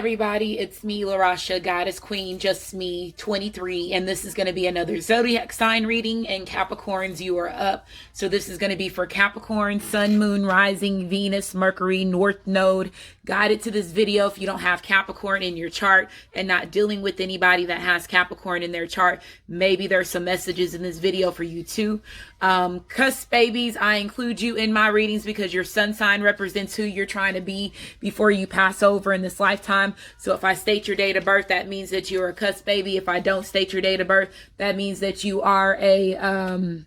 everybody, it's me, Larasha, Goddess Queen, just me, 23, and this is going to be another zodiac sign reading, and Capricorns, you are up. So this is going to be for Capricorn, Sun, Moon, Rising, Venus, Mercury, North Node. Guided to this video if you don't have Capricorn in your chart and not dealing with anybody that has Capricorn in their chart. Maybe there's some messages in this video for you too. Cusp babies, I include you in my readings because your sun sign represents who you're trying to be before you pass over in this lifetime. So if I state your date of birth, that means that you're a cusp baby. If I don't state your date of birth, that means that you are a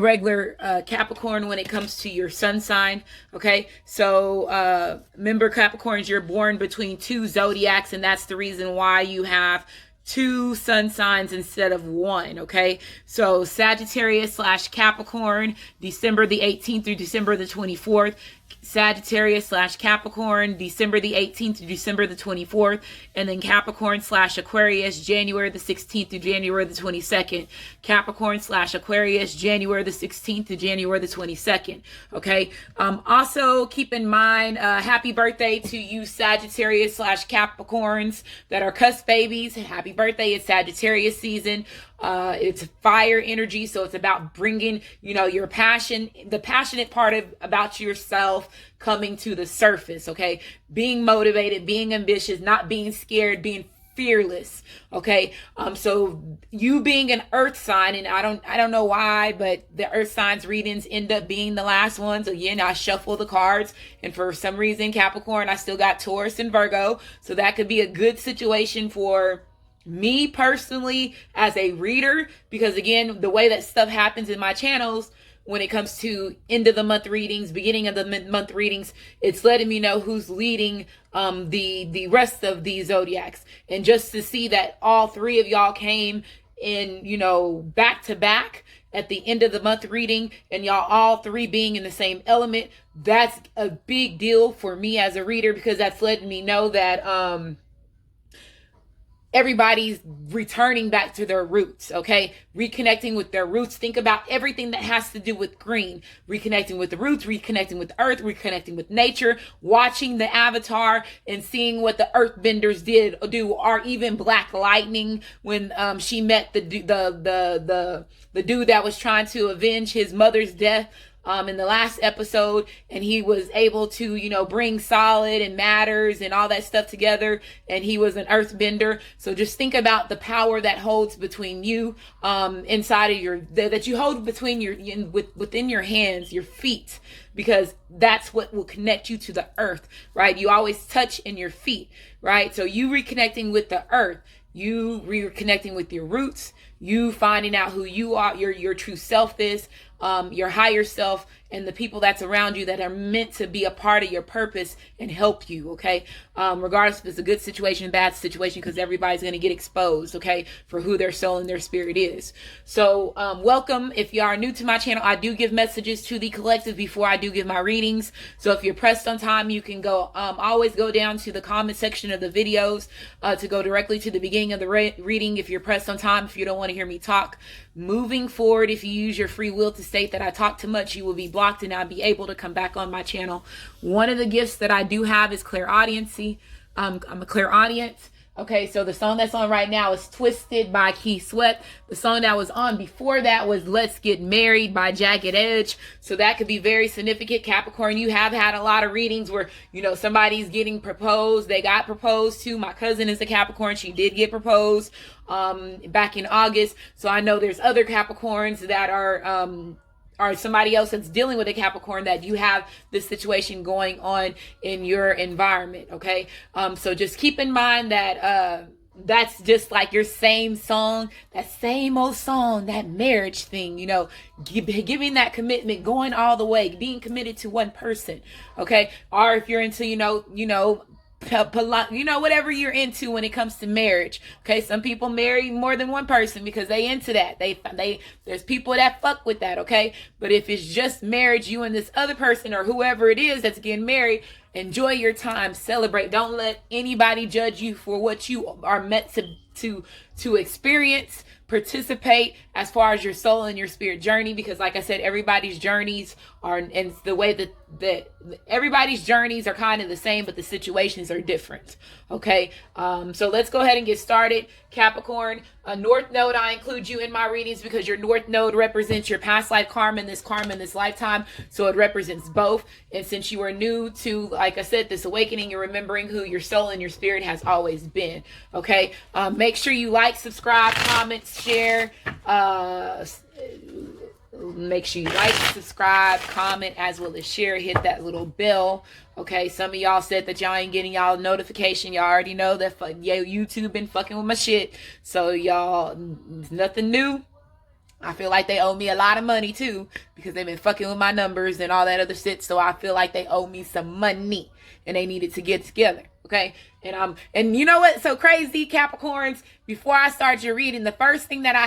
regular Capricorn when it comes to your sun sign. Okay, so remember, Capricorns, you're born between two zodiacs, and that's the reason why you have two sun signs instead of one. Okay, so Sagittarius / Capricorn, December the 18th through December the 24th. Sagittarius / Capricorn, December the 18th to December the 24th, and then Capricorn / Aquarius, January the 16th to January the 22nd. Capricorn / Aquarius, January the 16th to January the 22nd. Okay. Also keep in mind, happy birthday to you Sagittarius / Capricorns that are cusp babies. Happy birthday. It's Sagittarius season. It's fire energy, so it's about bringing, your passion, the passionate part about yourself coming to the surface. Okay, being motivated, being ambitious, not being scared, being fearless. Okay, so you being an earth sign, and I don't know why, but the earth signs readings end up being the last ones. Again, I shuffle the cards, and for some reason, Capricorn, I still got Taurus and Virgo, so that could be a good situation for me personally as a reader, because again, the way that stuff happens in my channels when it comes to end of the month readings, beginning of the month readings, it's letting me know who's leading the rest of these zodiacs. And just to see that all three of y'all came in, back to back at the end of the month reading, and y'all all three being in the same element, that's a big deal for me as a reader, because that's letting me know that everybody's returning back to their roots. Okay, reconnecting with their roots. Think about everything that has to do with green, reconnecting with the roots, reconnecting with earth, reconnecting with nature, watching the Avatar and seeing what the earthbenders do, or even Black Lightning when she met the dude that was trying to avenge his mother's death in the last episode, and he was able to, bring solid and matters and all that stuff together, and he was an earthbender. So just think about the power that holds between you, inside of that you hold between within your hands, your feet, because that's what will connect you to the earth, right? You always touch in your feet, right? So you reconnecting with the earth, you reconnecting with your roots, you finding out who you are, your true self is, your higher self, and the people that's around you that are meant to be a part of your purpose and help you. Okay, regardless if it's a good situation, bad situation, because everybody's going to get exposed, okay, for who their soul and their spirit is. So welcome. If you are new to my channel, I do give messages to the collective before I do give my readings. So if you're pressed on time, you can go always go down to the comment section of the videos to go directly to the beginning of the reading if you're pressed on time, if you don't want to hear me talk. Moving forward, if you use your free will to state that I talk too much, you will be blocked and I'll be able to come back on my channel. One of the gifts that I do have is clairaudiency. I'm a clairaudience. Okay, so the song that's on right now is Twisted by Keith Sweat. The song that was on before that was Let's Get Married by Jagged Edge. So that could be very significant. Capricorn, you have had a lot of readings where, somebody's getting proposed. They got proposed to. My cousin is a Capricorn. She did get proposed back in August. So I know there's other Capricorns that are somebody else that's dealing with a Capricorn, that you have this situation going on in your environment. Okay, so just keep in mind that that's just like your same song, that same old song, that marriage thing, giving that commitment, going all the way, being committed to one person. Okay, or if you're into whatever you're into when it comes to marriage. Okay, some people marry more than one person because they into that. There's people that fuck with that. Okay, but if it's just marriage, you and this other person or whoever it is that's getting married, enjoy your time, celebrate. Don't let anybody judge you for what you are meant to experience, participate as far as your soul and your spirit journey, because like I said, everybody's journeys are, and the way that everybody's journeys are kind of the same, but the situations are different. Okay, so let's go ahead and get started. Capricorn, North Node, I include you in my readings because your North Node represents your past life karma and this lifetime, so it represents both. And since you are new to, like I said, this awakening, you're remembering who your soul and your spirit has always been. Okay, make sure you like, subscribe, comment, share. Make sure you like, subscribe, comment, as well as share. Hit that little bell. Okay, some of y'all said that y'all ain't getting y'all notification. Y'all already know that YouTube been fucking with my shit. So y'all, it's nothing new. I feel like they owe me a lot of money too, because they've been fucking with my numbers and all that other shit. So I feel like they owe me some money and they needed to get together. Okay. And you know what's so crazy, Capricorns? Before I start your reading, the first thing that I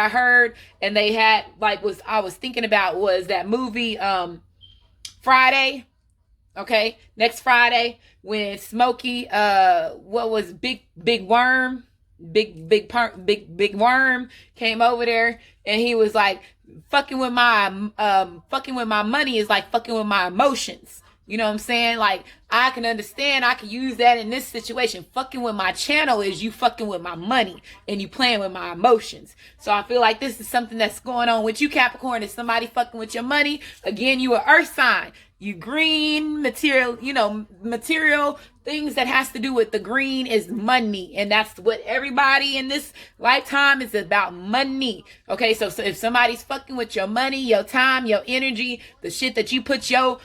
heard and they had I was thinking about was that movie, Friday. Okay. Next Friday when Smokey, what was Big Worm came over there and he was like, fucking with my money is like fucking with my emotions. You know what I'm saying? Like, I can understand, I can use that in this situation. Fucking with my channel is you fucking with my money and you playing with my emotions. So I feel like this is something that's going on with you, Capricorn. Is somebody fucking with your money? Again, you are earth sign. You green material, material things that has to do with the green is money. And that's what everybody in this lifetime is about, money. Okay, so if somebody's fucking with your money, your time, your energy, the shit that you put your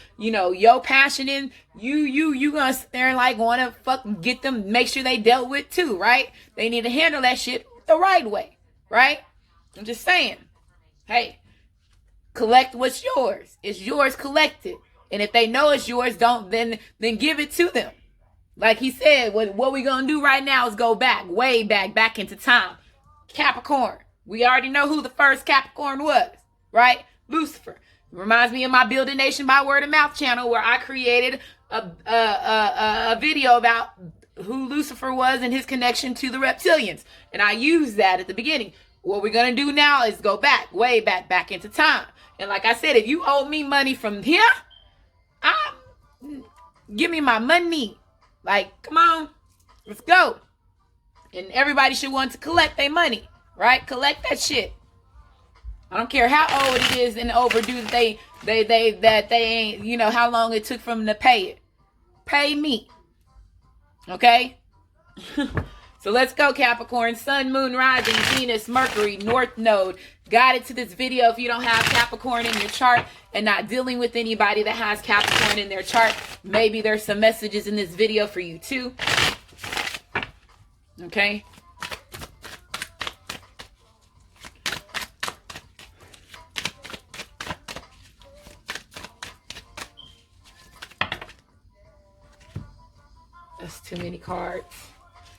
passion in, you gonna sit there and like want to fucking get them, make sure they dealt with too, right? They need to handle that shit the right way, right? I'm just saying, hey, collect what's yours. It's yours, collected. And if they know it's yours, then give it to them. Like he said, what we gonna do right now is go way back into time. Capricorn. We already know who the first Capricorn was, right? Lucifer. It reminds me of my Building Nation by Word of Mouth channel, where I created a video about who Lucifer was and his connection to the reptilians. And I used that at the beginning. What we're gonna do now is go way back into time. And like I said, if you owe me money from here, give me my money. Like, come on, let's go. And everybody should want to collect their money, right? Collect that shit. I don't care how old it is and overdue that they ain't, how long it took for them to pay it. Pay me. Okay? So let's go, Capricorn. Sun, Moon, Rising, Venus, Mercury, North Node. Guided to this video if you don't have Capricorn in your chart and not dealing with anybody that has Capricorn in their chart. Maybe there's some messages in this video for you too. Okay? That's too many cards.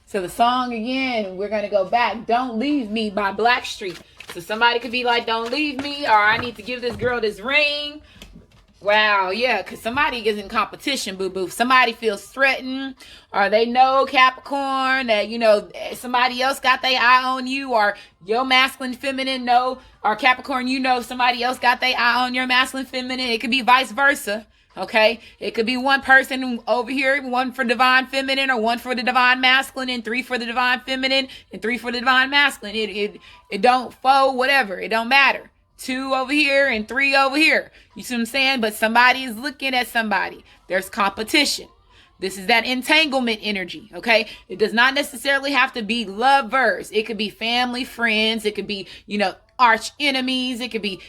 So the song again, we're going to go back. Don't Leave Me by Blackstreet. So somebody could be like, don't leave me, or I need to give this girl this ring. Wow, yeah, because somebody is in competition, boo-boo. Somebody feels threatened, or they know, Capricorn, that, somebody else got their eye on you, or your masculine feminine know, or Capricorn, somebody else got their eye on your masculine feminine. It could be vice versa. Okay, it could be one person over here, one for divine feminine, or one for the divine masculine, and 3 for the divine feminine, and 3 for the divine masculine. It don't fold, whatever. It don't matter. 2 over here and 3 over here. You see what I'm saying? But somebody is looking at somebody. There's competition. This is that entanglement energy, okay? It does not necessarily have to be lovers. It could be family, friends. It could be, arch enemies. It could be,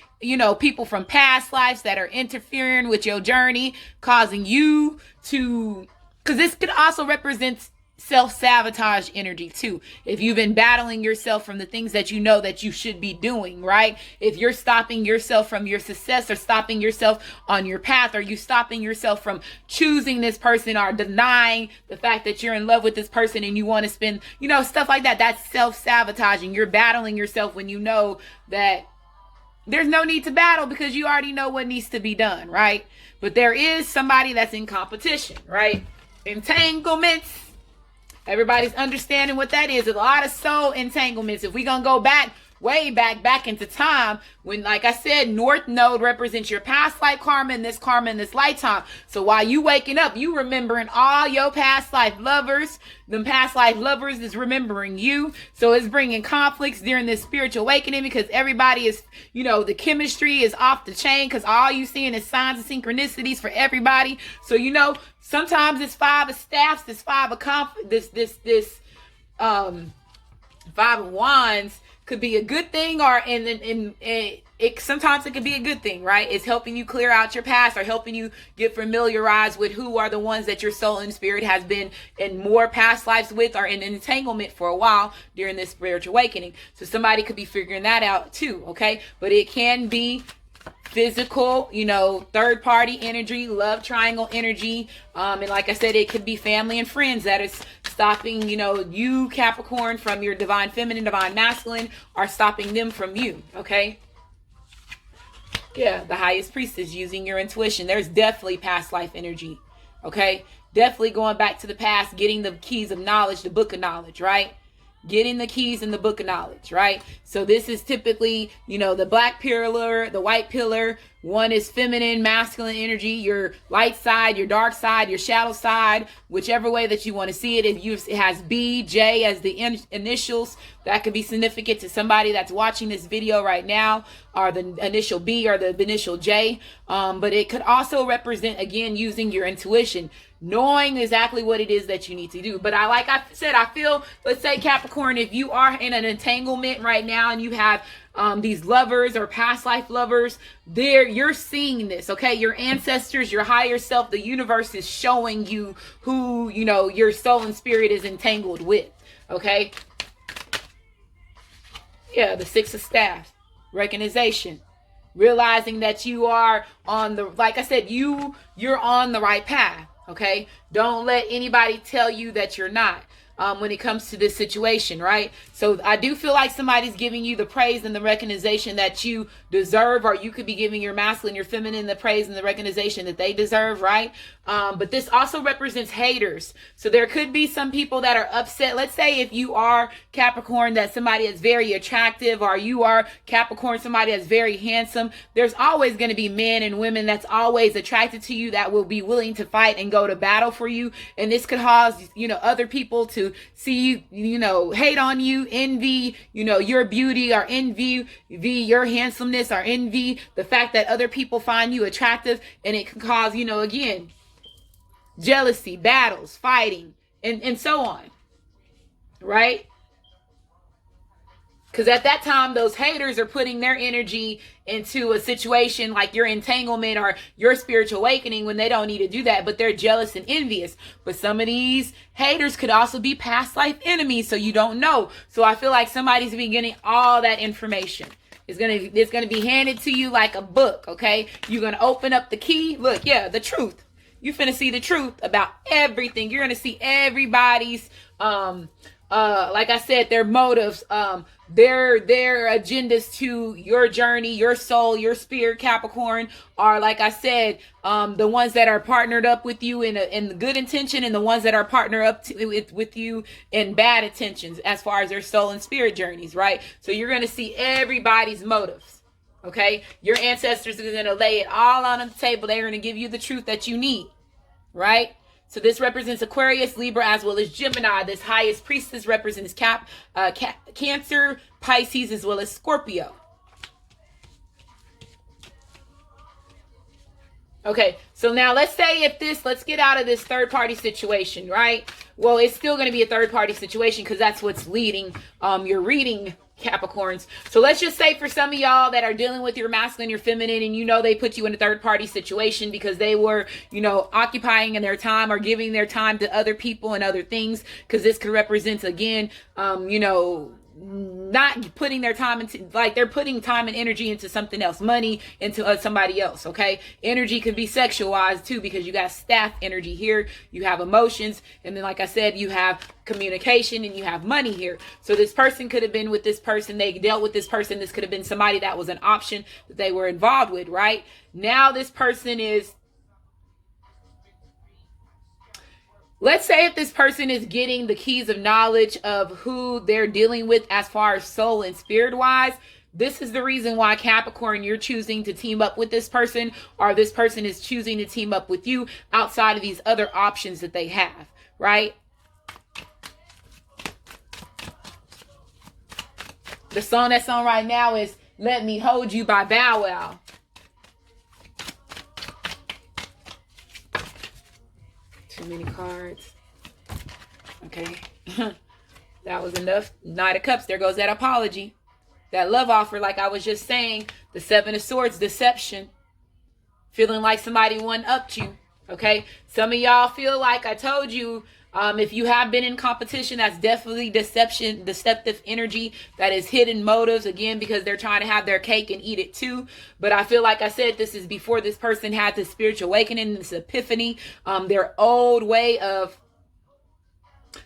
people from past lives that are interfering with your journey, causing you to, because this could also represent self-sabotage energy too. If you've been battling yourself from the things that you know that you should be doing, right? If you're stopping yourself from your success, or stopping yourself on your path, or you stopping yourself from choosing this person, or denying the fact that you're in love with this person and you want to spend, stuff like that, that's self-sabotaging. You're battling yourself when you know that there's no need to battle because you already know what needs to be done, right? But there is somebody that's in competition, right? Entanglements. Everybody's understanding what that is. A lot of soul entanglements. If we're going to go back, way back into time, when, like I said, North Node represents your past life karma and this lifetime. So while you waking up, you remembering all your past life lovers. Them past life lovers is remembering you. So it's bringing conflicts during this spiritual awakening, because everybody is, the chemistry is off the chain, because all you seeing is signs and synchronicities for everybody. So, sometimes it's five of staffs, this five of five of wands could be a good thing, or sometimes it could be a good thing, right? It's helping you clear out your past, or helping you get familiarized with who are the ones that your soul and spirit has been in more past lives with, or in entanglement for a while during this spiritual awakening. So somebody could be figuring that out too, okay? But it can be physical, third party energy, love triangle energy. And like I said, it could be family and friends that is stopping, you Capricorn from your divine feminine, divine masculine, are stopping them from you. Okay. Yeah. The highest priestess, using your intuition. There's definitely past life energy. Okay. Definitely going back to the past, getting the keys of knowledge, the book of knowledge, right? Getting the keys in the book of knowledge, right? So this is typically, the black pillar, the white pillar. One is feminine, masculine energy, your light side, your dark side, your shadow side, whichever way that you want to see it. It has B, J as the initials. That could be significant to somebody that's watching this video right now, or the initial B or the initial J. But it could also represent, again, using your intuition, knowing exactly what it is that you need to do. But like I said, I feel, let's say Capricorn, if you are in an entanglement right now and you have these lovers or past life lovers, you're seeing this, okay? Your ancestors, your higher self, the universe is showing you who, your soul and spirit is entangled with, okay? Yeah, the Six of Staffs, recognition, realizing that you are on the, like I said, you're on the right path, okay? Don't let anybody tell you that you're not. When it comes to this situation, right? So I do feel like somebody's giving you the praise and the recognition that you deserve, or you could be giving your masculine, your feminine, the praise and the recognition that they deserve, right? But this also represents haters. So there could be some people that are upset. Let's say if you are Capricorn, that somebody is very attractive, or you are Capricorn, somebody that's very handsome. There's always going to be men and women that's always attracted to you, that will be willing to fight and go to battle for you. And this could cause, other people to see you, hate on you, envy, your beauty, or envy your handsomeness, or envy the fact that other people find you attractive. And it can cause, again, jealousy, battles, fighting, and so on, right? Because at that time, those haters are putting their energy into a situation like your entanglement or your spiritual awakening, when they don't need to do that, but they're jealous and envious. But some of these haters could also be past life enemies, so you don't know. So I feel like somebody's been getting all that information. It's gonna be handed to you like a book, okay? You're gonna open up the key. Look, yeah, the truth. You finna see the truth about everything. You're gonna see everybody's like I said, their motives, their agendas to your journey, your soul, your spirit, Capricorn, are, like I said, the ones that are partnered up with you in good intention, and the ones that are partnered up with you in bad intentions, as far as their soul and spirit journeys, right? So you're going to see everybody's motives, okay? Your ancestors are going to lay it all on the table. They're going to give you the truth that you need, right? So this represents Aquarius, Libra, as well as Gemini. This highest priestess represents Cancer, Pisces, as well as Scorpio. Okay, so now let's say let's get out of this third party situation, right? Well, it's still going to be a third party situation, because that's what's leading your reading, Capricorns. So let's just say for some of y'all that are dealing with your masculine, your feminine, and they put you in a third party situation because they were, occupying in their time or giving their time to other people and other things, because this could represent, again, not putting their time into, like, they're putting time and energy into something else, money into somebody else, okay? Energy can be sexualized too, because you got staff energy here, you have emotions, and then, like I said, you have communication, and you have money here. So this person could have been with this person, they dealt with this person, this could have been somebody that was an option that they were involved with, right? Now this person is Let's say if this person is getting the keys of knowledge of who they're dealing with as far as soul and spirit wise, this is the reason why, Capricorn, you're choosing to team up with this person, or this person is choosing to team up with you outside of these other options that they have, right? The song that's on right now is Let Me Hold You by Bow Wow. Too many cards. Okay. That was enough. Knight of Cups. There goes that apology. That love offer, like I was just saying. The Seven of Swords, deception. Feeling like somebody one-upped you. Okay. Some of y'all feel like, I told you, if you have been in competition, that's definitely deceptive energy. That is hidden motives, again, because they're trying to have their cake and eat it too. But I feel like I said, this is before this person had this spiritual awakening, this epiphany, their old way of,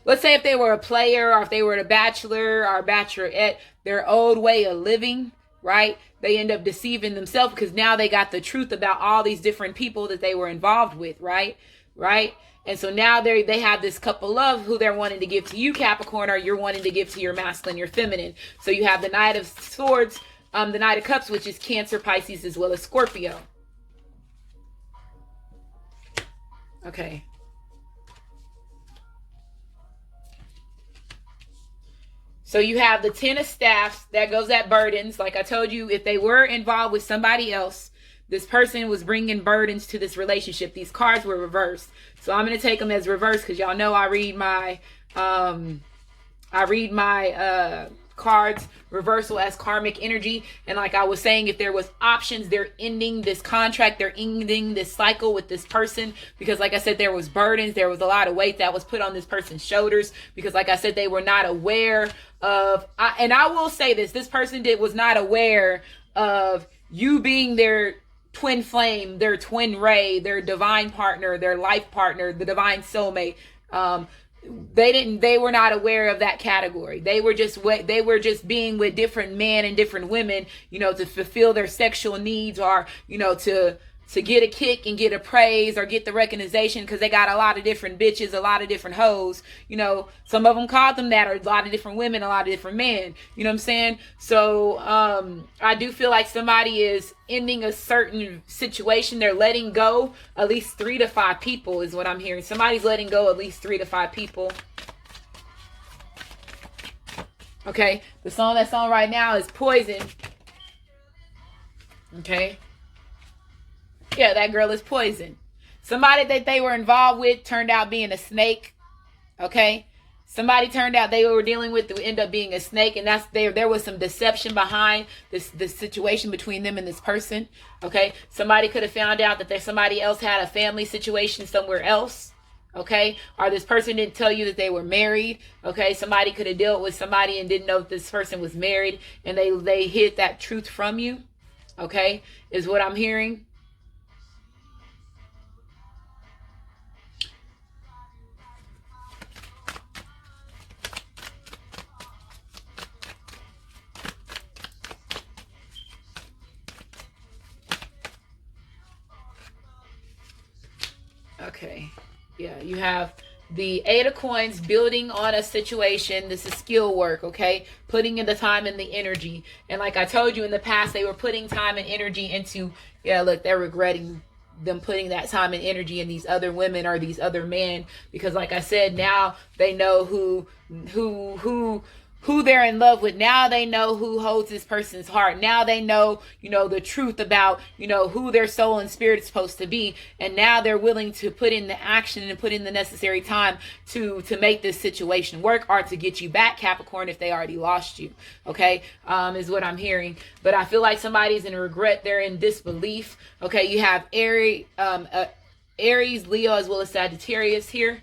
let's say if they were a player, or if they were a bachelor or a bachelorette, their old way of living, right? They end up deceiving themselves because now they got the truth about all these different people that they were involved with, right? Right? And so now they have this cup of love who they're wanting to give to you, Capricorn, or you're wanting to give to your masculine, your feminine. So you have the Knight of Swords, the Knight of Cups, which is Cancer, Pisces, as well as Scorpio. Okay. So you have the Ten of Staffs. That goes at burdens. Like I told you, if they were involved with somebody else, this person was bringing burdens to this relationship. These cards were reversed. So I'm going to take them as reversed because y'all know I read my cards reversal as karmic energy. And like I was saying, if there was options, they're ending this contract, they're ending this cycle with this person, because like I said, there was burdens, there was a lot of weight that was put on this person's shoulders, because like I said, they were not aware of, and I will say this person was not aware of you being their twin flame, their twin ray, their divine partner, their life partner, the divine soulmate. They were not aware of that category. They were just being with different men and different women, to fulfill their sexual needs, or, to get a kick and get a praise or get the recognition, because they got a lot of different bitches, a lot of different hoes. Some of them called them that, or a lot of different women, a lot of different men. You know what I'm saying? So I do feel like somebody is ending a certain situation. They're letting go at least 3 to 5 people is what I'm hearing. Somebody's letting go at least 3 to 5 people. Okay, the song that's on right now is Poison. Okay. Yeah, that girl is Poison. Somebody that they were involved with turned out being a snake. Okay. Somebody turned out they were dealing with to end up being a snake, and there was some deception behind this situation between them and this person. Okay. Somebody could have found out that somebody else had a family situation somewhere else. Okay. Or this person didn't tell you that they were married. Okay. Somebody could have dealt with somebody and didn't know that this person was married, and they hid that truth from you. Okay. Is what I'm hearing. Okay. Yeah, you have the 8 of Coins, building on a situation. This is skill work, okay? Putting in the time and the energy. And like I told you in the past, they were putting time and energy into, look, they're regretting them putting that time and energy in these other women or these other men, because like I said, now they know who they're in love with. Now they know who holds this person's heart. Now they know, the truth about, who their soul and spirit is supposed to be. And now they're willing to put in the action and put in the necessary time to make this situation work, or to get you back, Capricorn, if they already lost you. Okay. Is what I'm hearing. But I feel like somebody's in regret. They're in disbelief. Okay. You have Aries, Leo, as well as Sagittarius here.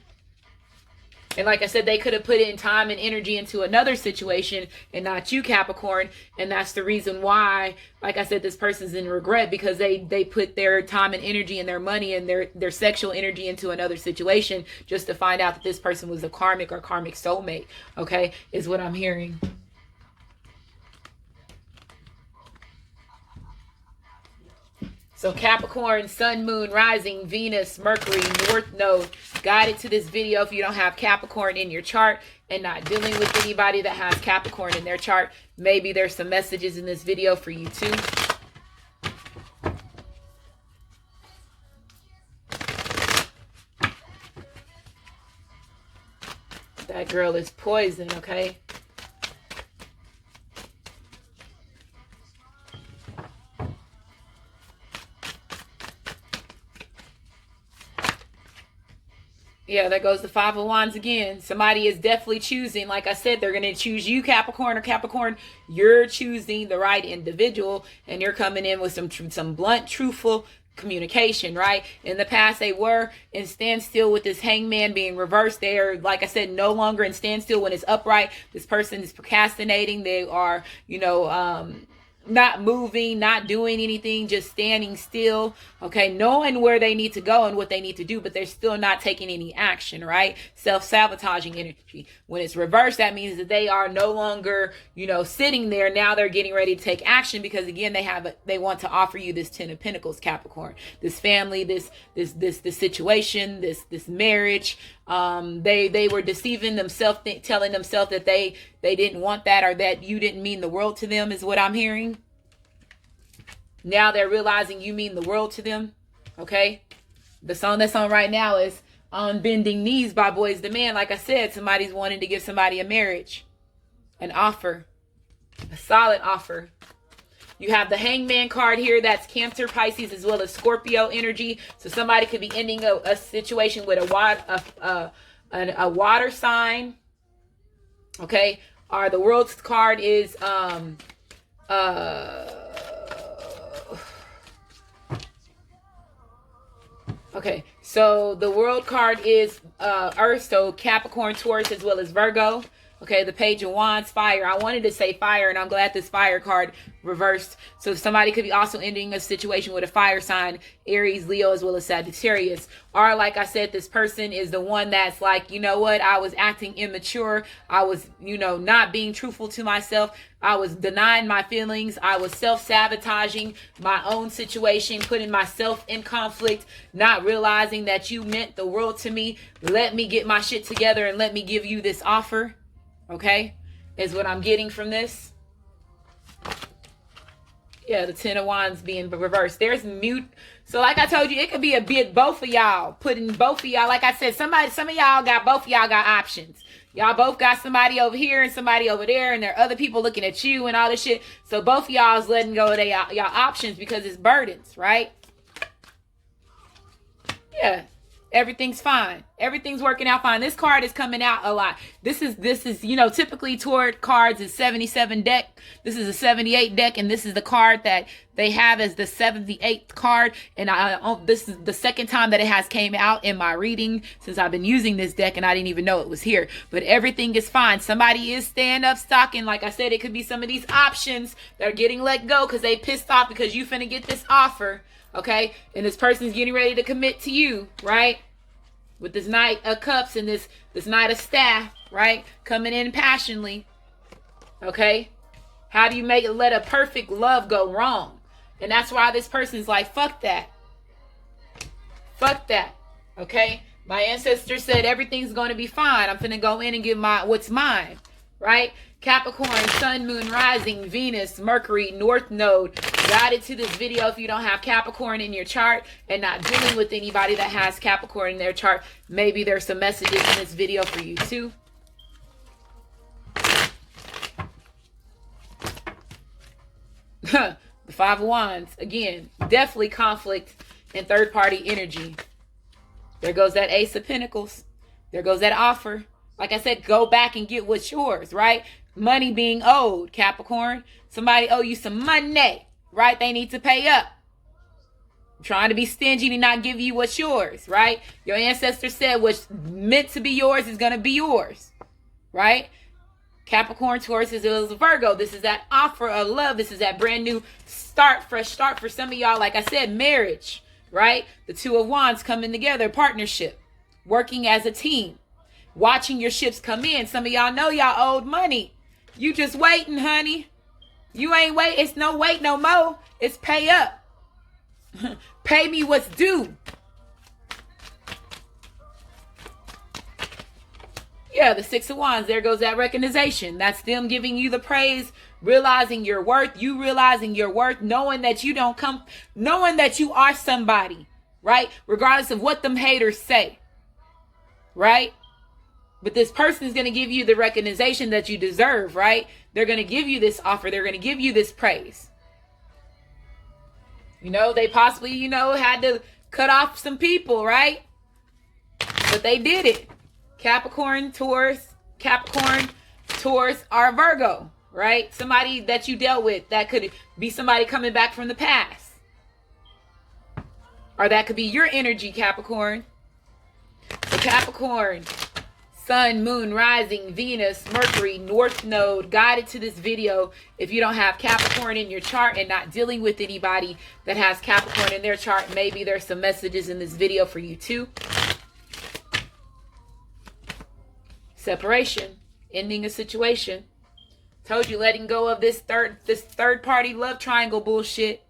And like I said, they could have put in time and energy into another situation and not you, Capricorn. And that's the reason why, like I said, this person's in regret, because they put their time and energy and their money and their sexual energy into another situation just to find out that this person was a karmic or karmic soulmate. Okay, is what I'm hearing. So Capricorn, Sun, Moon, Rising, Venus, Mercury, North Node. Guided to this video if you don't have Capricorn in your chart and not dealing with anybody that has Capricorn in their chart. Maybe there's some messages in this video for you too. That girl is poison, okay? Yeah, there goes the Five of Wands again. Somebody is definitely choosing. Like I said, they're going to choose you, Capricorn, or Capricorn, you're choosing the right individual, and you're coming in with some blunt, truthful communication, right? In the past, they were in standstill with this hangman being reversed. They are, like I said, no longer in standstill when it's upright. This person is procrastinating. They are, not moving, not doing anything, just standing still, okay, knowing where they need to go and what they need to do, but they're still not taking any action, right? Self-sabotaging energy. When it's reversed, that means that they are no longer, sitting there. Now they're getting ready to take action because, again, they want to offer you this Ten of Pentacles, Capricorn, this family, this situation, this marriage. They were deceiving themselves, telling themselves that they didn't want that, or that you didn't mean the world to them, is what I'm hearing. Now they're realizing you mean the world to them. Okay. The song that's on right now is On Bending Knees by Boys the Man. Like I said, somebody's wanting to give somebody a marriage, an offer, a solid offer. You have the Hangman card here. That's Cancer, Pisces, as well as Scorpio energy. So somebody could be ending a situation with a water sign. Okay. Or the World's card is okay. So the World card is Earth. So Capricorn, Taurus, as well as Virgo. Okay, the Page of Wands, fire. I wanted to say fire, and I'm glad this fire card reversed. So somebody could be also ending a situation with a fire sign, Aries, Leo, as well as Sagittarius. Or, like I said, this person is the one that's like, you know what, I was acting immature. I was, not being truthful to myself. I was denying my feelings. I was self-sabotaging my own situation, putting myself in conflict, not realizing that you meant the world to me. Let me get my shit together and let me give you this offer. Okay, is what I'm getting from this. Yeah, the Ten of Wands being reversed. There's mute. So like I told you, it could be a bit both of y'all. Putting both of y'all, like I said, some of y'all got, both of y'all got options. Y'all both got somebody over here and somebody over there, and there are other people looking at you and all this shit. So both of y'all is letting go of y'all options because it's burdens, right? Yeah. Everything's fine. Everything's working out fine. This card is coming out a lot. This is typically toward cards is 77 deck. This is a 78 deck, and this is the card that they have as the 78th card. And this is the second time that it has came out in my reading since I've been using this deck, and I didn't even know it was here. But everything is fine. Somebody is staying up, stocking. Like I said, it could be some of these options that are getting let go because they pissed off because you finna get this offer. Okay, and this person's getting ready to commit to you, right? With this Knight of Cups and this Knight of Staff, right? Coming in passionately. Okay, how do you let a perfect love go wrong? And that's why this person's like, fuck that. Fuck that. Okay, my ancestor said everything's going to be fine. I'm finna go in and get what's mine, right? Capricorn, Sun, Moon, Rising, Venus, Mercury, North Node. Guided to this video if you don't have Capricorn in your chart and not dealing with anybody that has Capricorn in their chart. Maybe there's some messages in this video for you too. The Five of Wands. Again, definitely conflict and third-party energy. There goes that Ace of Pentacles. There goes that offer. Like I said, go back and get what's yours, right? Money being owed, Capricorn. Somebody owe you some money, right? They need to pay up. Trying to be stingy to not give you what's yours, right? Your ancestor said what's meant to be yours is going to be yours, right? Capricorn, Taurus, is a Virgo. This is that offer of love. This is that brand new start, fresh start for some of y'all. Like I said, marriage, right? The Two of Wands coming together, partnership, working as a team, watching your ships come in. Some of y'all know y'all owed money. You just waiting, honey. You ain't wait. It's no wait no more. It's pay up. Pay me what's due. Yeah, the Six of Wands. There goes that recognition. That's them giving you the praise, realizing your worth, you realizing your worth, knowing that you don't come, knowing that you are somebody, right? Regardless of what them haters say, right? But this person is going to give you the recognition that you deserve, right? They're going to give you this offer. They're going to give you this praise. You know, they possibly, you know, had to cut off some people, right? But they did it. Capricorn, Taurus, are Virgo, right? Somebody that you dealt with. That could be somebody coming back from the past. Or that could be your energy, Capricorn. So Capricorn, Sun, Moon, Rising, Venus, Mercury, North Node, guided to this video. If you don't have Capricorn in your chart and not dealing with anybody that has Capricorn in their chart, maybe there's some messages in this video for you too. Separation, ending a situation. Told you, letting go of this third party love triangle bullshit.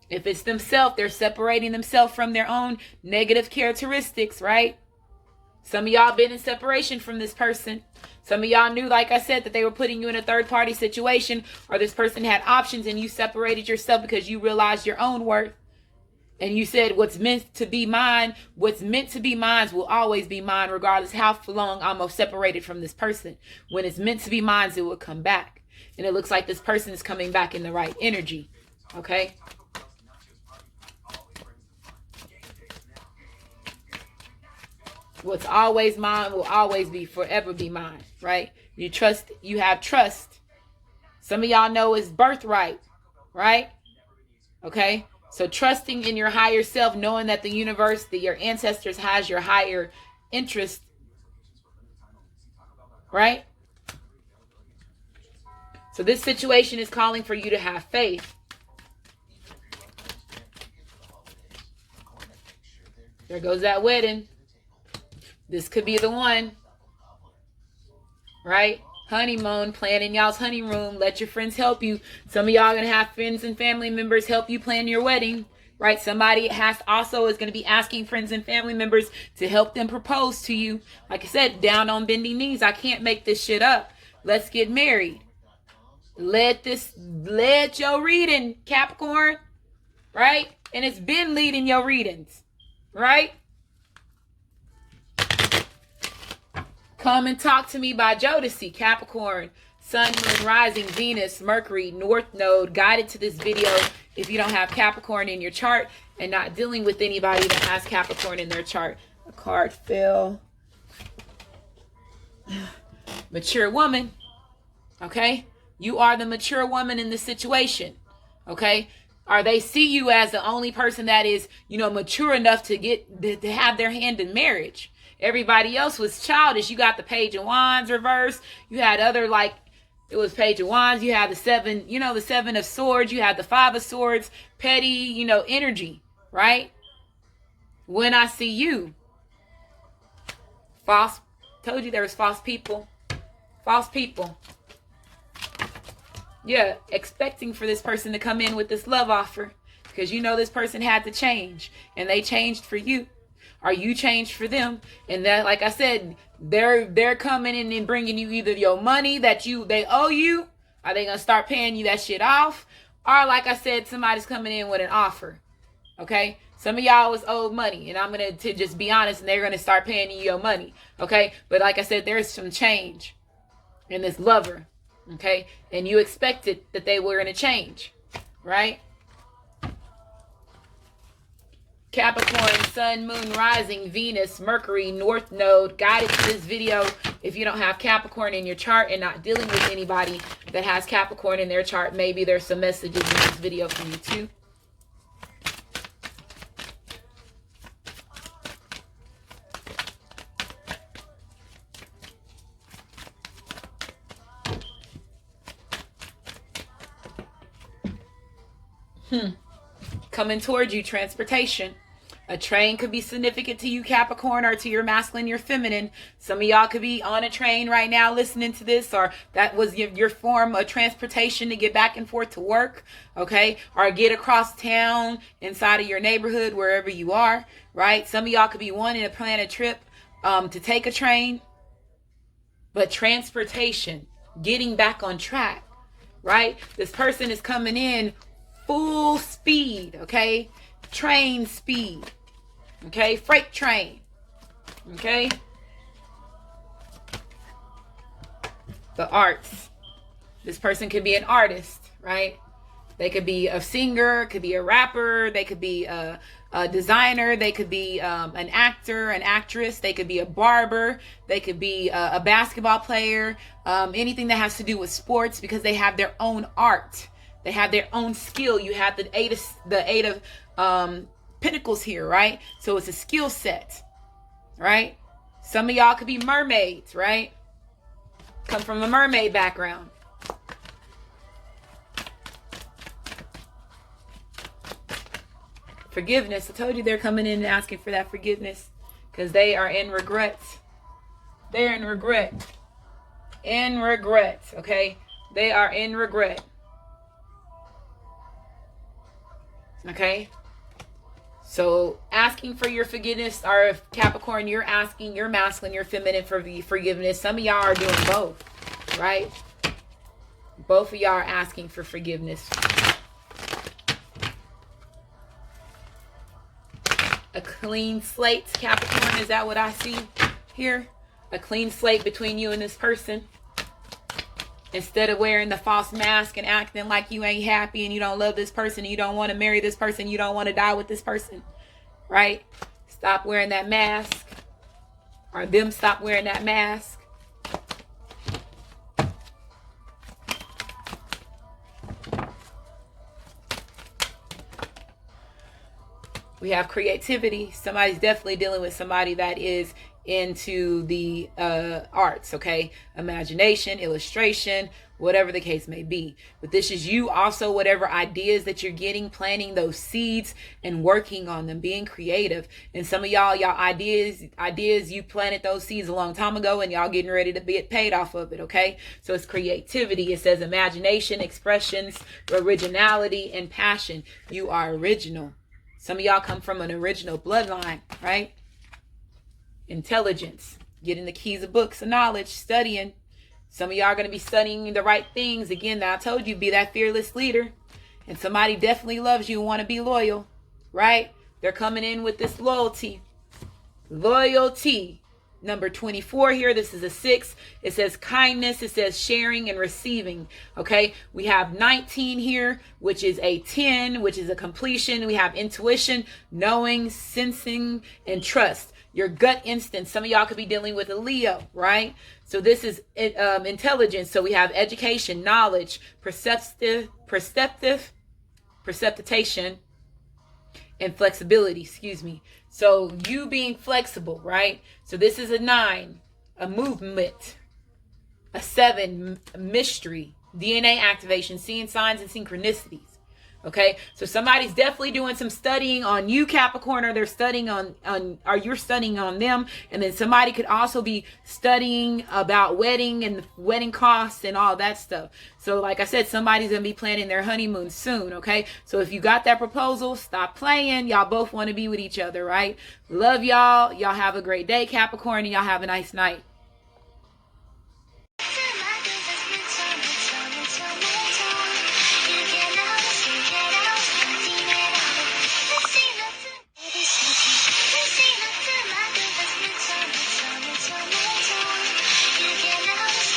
If it's themselves, they're separating themselves from their own negative characteristics, right? Some of y'all been in separation from this person. Some of y'all knew, like I said, that they were putting you in a third party situation, or this person had options and you separated yourself because you realized your own worth. And you said, what's meant to be mine will always be mine, regardless how long I'm separated from this person. When it's meant to be mine, it will come back. And it looks like this person is coming back in the right energy. Okay? What's always mine will always be, forever be mine, right? You trust, you have trust. Some of y'all know it's birthright, right? Okay? So trusting in your higher self, knowing that the universe, that your ancestors has your higher interest, right? So this situation is calling for you to have faith. There goes that wedding. This could be the one, right? Honeymoon, planning y'all's honeymoon. Let your friends help you. Some of y'all gonna have friends and family members help you plan your wedding, right? Somebody is gonna be asking friends and family members to help them propose to you. Like I said, down on bending knees. I can't make this shit up. Let's get married. Let your reading, Capricorn, right? And it's been leading your readings, right? Come and talk to me by Jodeci, Capricorn, Sun, Moon, Rising, Venus, Mercury, North Node, guided to this video. If you don't have Capricorn in your chart and not dealing with anybody that has Capricorn in their chart. A card fell. Mature woman. Okay? You are the mature woman in the situation. Okay? Or they see you as the only person that is, you know, mature enough to have their hand in marriage. Everybody else was childish. You got the Page of Wands reversed. You had other, like, it was Page of Wands. You had the seven, you know, the Seven of Swords. You had the Five of Swords. Petty, you know, energy, right? When I see you. False. Told you there was false people. False people. Yeah, expecting for this person to come in with this love offer. Because you know this person had to change. And they changed for you. Or you changed for them. And that, like I said, they're coming in and bringing you either your money that they owe you. Are they going to start paying you that shit off? Or like I said, somebody's coming in with an offer. Okay? Some of y'all was owed money. And I'm going to just be honest. And they're going to start paying you your money. Okay? But like I said, there's some change in this lover. Okay? And you expected that they were going to change. Right? Capricorn, Sun, Moon, Rising, Venus, Mercury, North Node, guided to this video. If you don't have Capricorn in your chart and not dealing with anybody that has Capricorn in their chart, maybe there's some messages in this video for you too. Coming towards you, transportation. A train could be significant to you, Capricorn, or to your masculine, your feminine. Some of y'all could be on a train right now listening to this, or that was your form of transportation to get back and forth to work, okay? Or get across town inside of your neighborhood, wherever you are, right? Some of y'all could be wanting to plan a trip to take a train, but transportation, getting back on track, right? This person is coming in full speed, okay? Train speed, okay? Freight train, okay? The arts. This person could be an artist, right? They could be a singer, could be a rapper, they could be a designer, they could be an actor, an actress, they could be a barber, they could be a basketball player, anything that has to do with sports, because they have their own art. They have their own skill. You have the eight of pentacles here, right? So it's a skill set, right? Some of y'all could be mermaids, right? Come from a mermaid background. Forgiveness. I told you they're coming in and asking for that forgiveness because they are in regret. They're in regret. In regret, okay? They are in regret. Okay? So asking for your forgiveness, or if Capricorn, you're asking your masculine, your feminine for forgiveness. Some of y'all are doing both, right? Both of y'all are asking for forgiveness. A clean slate, Capricorn, is that what I see here? A clean slate between you and this person. Instead of wearing the false mask and acting like you ain't happy and you don't love this person, and you don't want to marry this person, you don't want to die with this person, right? Stop wearing that mask, or them stop wearing that mask. We have creativity. Somebody's definitely dealing with somebody that is into the arts, okay? Imagination, illustration, whatever the case may be. But this is you also, whatever ideas that you're getting, planting those seeds and working on them, being creative. And some of y'all ideas, you planted those seeds a long time ago, and y'all getting ready to get paid off of it, okay? So it's creativity. It says imagination, expressions, originality, and passion. You are original. Some of y'all come from an original bloodline, right? Intelligence, getting the keys of books of knowledge, studying. Some of y'all are going to be studying the right things. Again, I told you, be that fearless leader. And somebody definitely loves you and want to be loyal, right? They're coming in with this loyalty. Loyalty. Number 24 here. This is a 6. It says kindness. It says sharing and receiving. Okay. We have 19 here, which is a 10, which is a completion. We have intuition, knowing, sensing, and trust. Your gut instinct. Some of y'all could be dealing with a Leo, right? So this is intelligence. So we have education, knowledge, perception, and flexibility, excuse me. So you being flexible, right? So this is a 9, a movement, a 7, mystery, DNA activation, seeing signs and synchronicities. Okay, so somebody's definitely doing some studying on you, Capricorn, or they're studying or you're studying on them. And then somebody could also be studying about wedding and wedding costs and all that stuff. So like I said, somebody's going to be planning their honeymoon soon. Okay, so if you got that proposal, stop playing. Y'all both want to be with each other, right? Love y'all. Y'all have a great day, Capricorn, and y'all have a nice night.